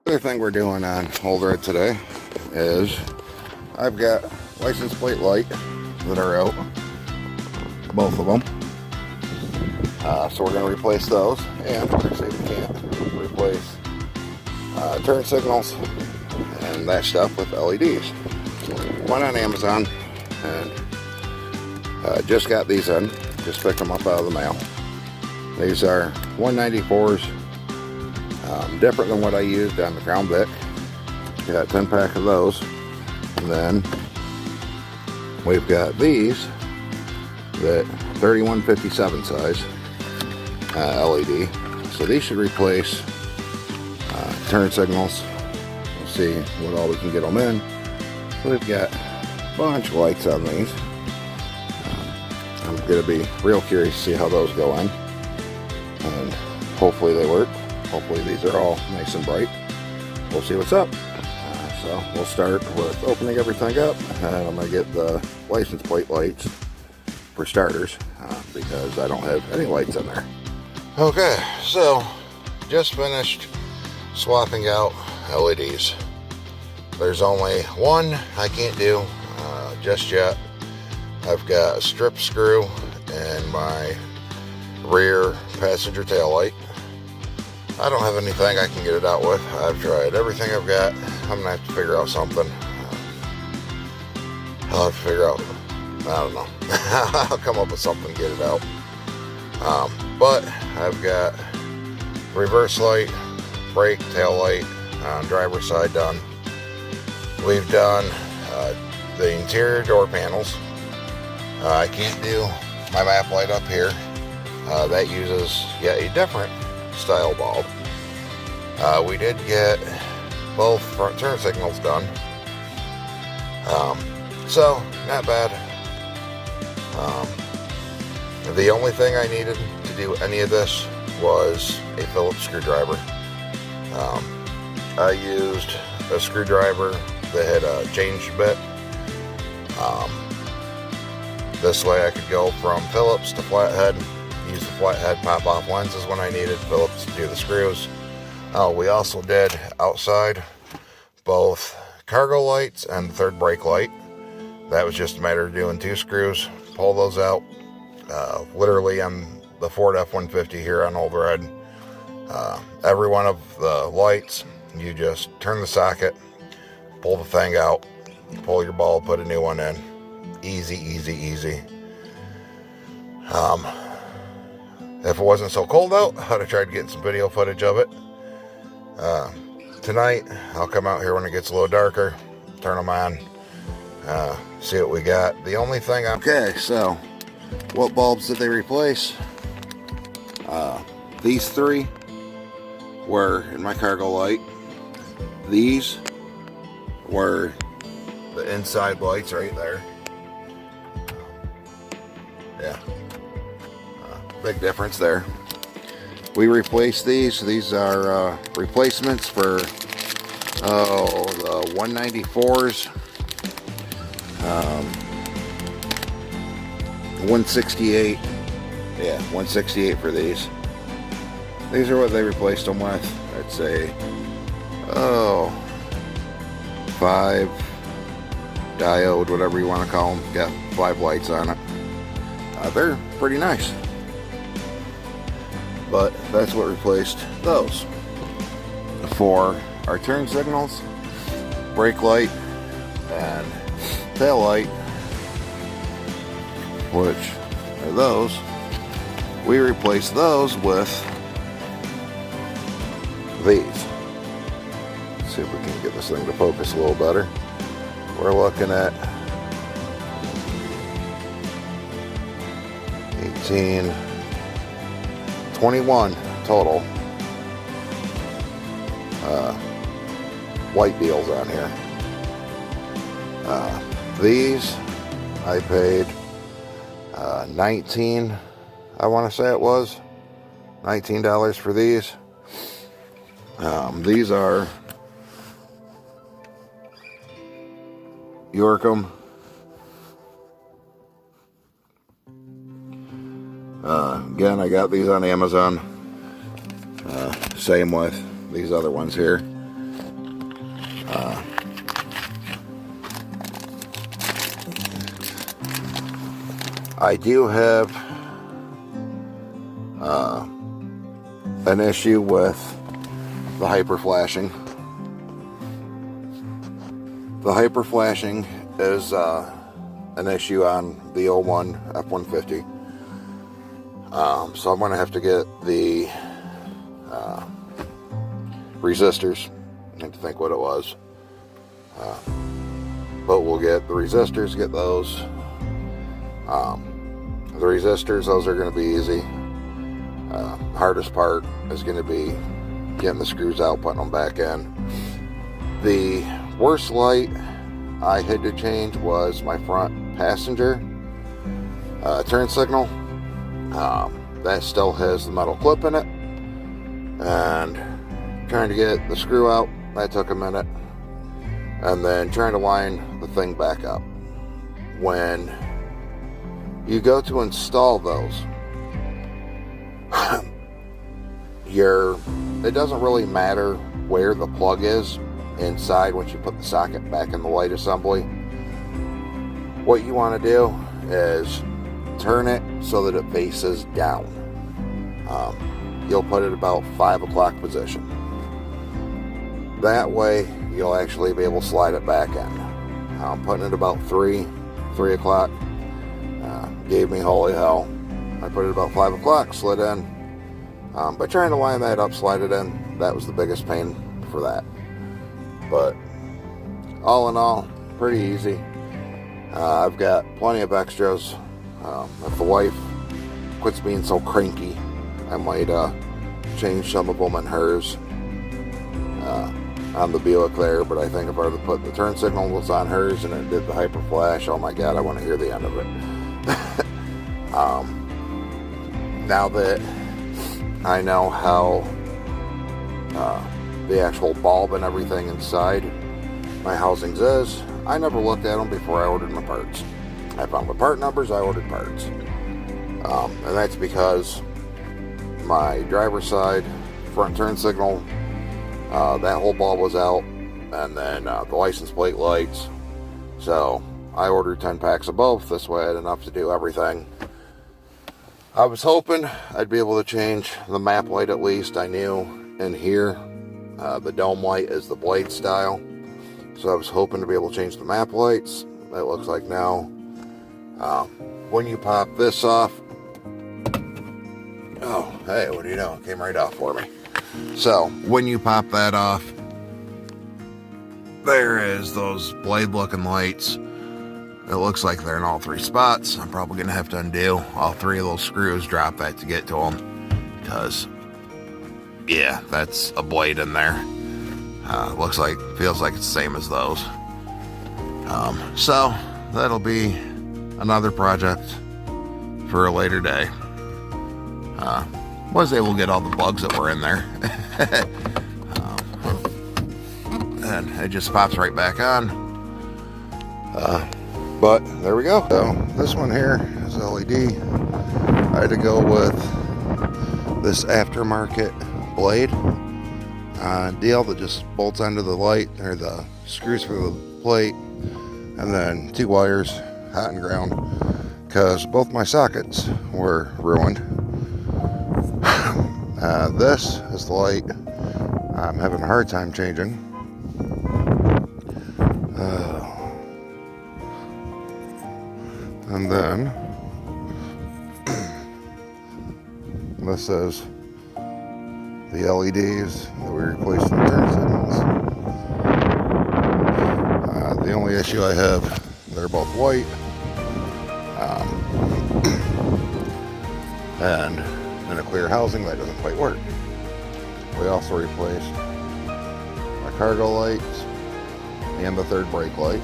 Other thing we're doing on Old Red today is I've got license plate light that are out, both of them. So we're going to replace those, and we're going to see if we can't replace turn signals and that stuff with LEDs. Went on Amazon and just got these in. Just picked them up out of the mail. These are 194s. Different than what I used on the Crown Vic. Got a 10 pack of those. And then we've got these, that 3157 size LED. So these should replace turn signals. We'll see what all we can get them in. We've got a bunch of lights on these. I'm going to be real curious to see how those go in. And hopefully they work. Hopefully these are all nice and bright. We'll see what's up. So we'll start with opening everything up, and I'm going to get the license plate lights for starters because I don't have any lights in there. Okay, so just finished swapping out LEDs. There's only one I can't do just yet. I've got a strip screw in my rear passenger tail light. I don't have anything I can get it out with. I've tried everything I've got. I'm gonna have to figure out something. I'll have to figure out, I don't know. I'll come up with something to get it out. But I've got reverse light, brake, tail light on driver's side done. We've done the interior door panels. I can't do my map light up here. That uses yet a different style bulb. We did get both front turn signals done. So not bad. The only thing I needed to do any of this was a Phillips screwdriver. I used a screwdriver that had a change bit. This way I could go from Phillips to flathead, use the flathead pop-off lenses when I needed, Phillips to do the screws. We also did outside both cargo lights and the third brake light. That was just a matter of doing 2 screws, pull those out. Literally on the Ford F-150 here on Old Red. Every one of the lights, you just turn the socket, pull the thing out, pull your bulb, put a new one in. Easy, easy, easy. If it wasn't so cold out, I'd have tried getting some video footage of it. Tonight, I'll come out here when it gets a little darker, turn them on, see what we got. The only thing okay, so what bulbs did they replace? These 3 were in my cargo light. These were the inside lights right there. Yeah, big difference there. We replaced these. These are replacements for the 194s, 168. Yeah, 168 for these. These are what they replaced them with. I'd say 5 diode, whatever you want to call them. Got 5 lights on it. They're pretty nice. But that's what replaced those. For our turn signals, brake light, and tail light, which are those, we replaced those with these. Let's see if we can get this thing to focus a little better. We're looking at 18, 21 total white deals on here. These I paid 19, I want to say it was $19 for these. These are Yorkham. Again, I got these on Amazon. Same with these other ones here. I do have an issue with the hyper flashing. The hyper flashing is an issue on the 01 F-150. So I'm going to have to get the resistors. I need to think what it was. But we'll get the resistors, get those. The resistors, those are going to be easy. Hardest part is going to be getting the screws out, putting them back in. The worst light I had to change was my front passenger turn signal. That still has the metal clip in it, and trying to get the screw out, that took a minute, and then trying to line the thing back up. When you go to install those, it doesn't really matter where the plug is inside once you put the socket back in the light assembly. What you want to do is turn it so that it faces down. You'll put it about 5 o'clock position. That way you'll actually be able to slide it back in. I'm putting it about 3 o'clock. Gave me holy hell. I put it about 5 o'clock, slid in. But trying to line that up, slide it in, that was the biggest pain for that. But all in all, pretty easy. I've got plenty of extras. If the wife quits being so cranky, I might change some of them in hers on the Buick there. But I think if I were to put the turn signal was on hers and it did the hyper flash, oh my god, I want to hear the end of it. Now that I know how the actual bulb and everything inside my housings is, I never looked at them before I ordered my parts. I found the part numbers, I ordered parts. And that's because my driver's side front turn signal, that whole bulb was out, and then the license plate lights. So I ordered 10 packs of both. This way I had enough to do everything. I was hoping I'd be able to change the map light at least. I knew in here the dome light is the blade style, so I was hoping to be able to change the map lights. It looks like now when you pop this off, oh hey, what do you know, it came right off for me. So when you pop that off, there is those blade looking lights. It looks like they're in all 3 spots. I'm probably going to have to undo all 3 of those screws, drop that to get to them, because, yeah, that's a blade in there. Feels like it's the same as those. So, that'll be another project for a later day. Was able to get all the plugs that were in there. And it just pops right back on. But there we go. So this one here is LED. I had to go with this aftermarket blade deal that just bolts onto the light, or the screws for the plate, and then 2 wires, hot and ground, because both my sockets were ruined. This is the light I'm having a hard time changing. And then this is the LEDs that we replaced in the turn signals. The only issue I have, they're both white, and in a clear housing that doesn't quite work. We also replaced my cargo lights and the third brake light,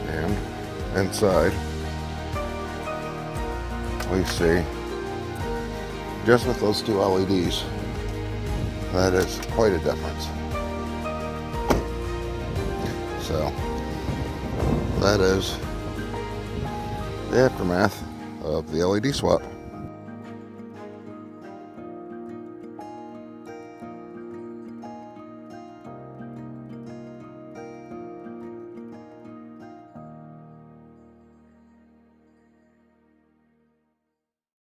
and inside we see, just with those 2 LEDs, that is quite a difference. So that is the aftermath of the LED swap.